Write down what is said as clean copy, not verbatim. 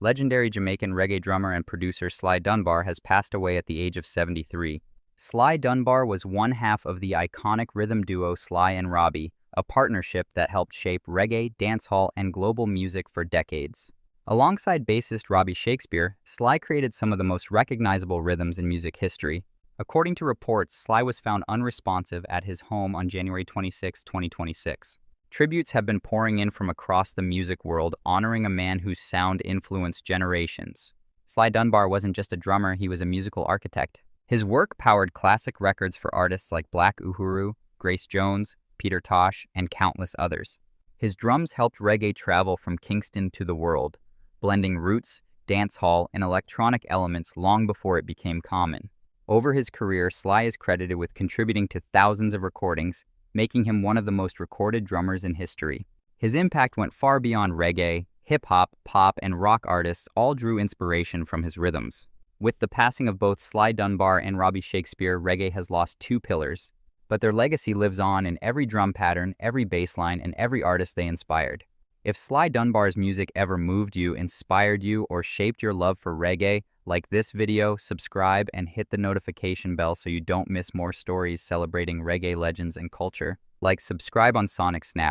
Legendary Jamaican reggae drummer and producer Sly Dunbar has passed away at the age of 73. Sly Dunbar was one half of the iconic rhythm duo Sly and Robbie, a partnership that helped shape reggae, dancehall, and global music for decades. Alongside bassist Robbie Shakespeare, Sly created some of the most recognizable rhythms in music history. According to reports, Sly was found unresponsive at his home on January 26, 2026. Tributes have been pouring in from across the music world, honoring a man whose sound influenced generations. Sly Dunbar wasn't just a drummer, he was a musical architect. His work powered classic records for artists like Black Uhuru, Grace Jones, Peter Tosh, and countless others. His drums helped reggae travel from Kingston to the world, blending roots, dancehall, and electronic elements long before it became common. Over his career, Sly is credited with contributing to thousands of recordings, making him one of the most recorded drummers in history. His impact went far beyond reggae. Hip-hop, pop, and rock artists all drew inspiration from his rhythms. With the passing of both Sly Dunbar and Robbie Shakespeare, reggae has lost two pillars, but their legacy lives on in every drum pattern, every bass line, and every artist they inspired. If Sly Dunbar's music ever moved you, inspired you, or shaped your love for reggae, like this video, subscribe, and hit the notification bell so you don't miss more stories celebrating reggae legends and culture. Like, subscribe on Sonic Snap.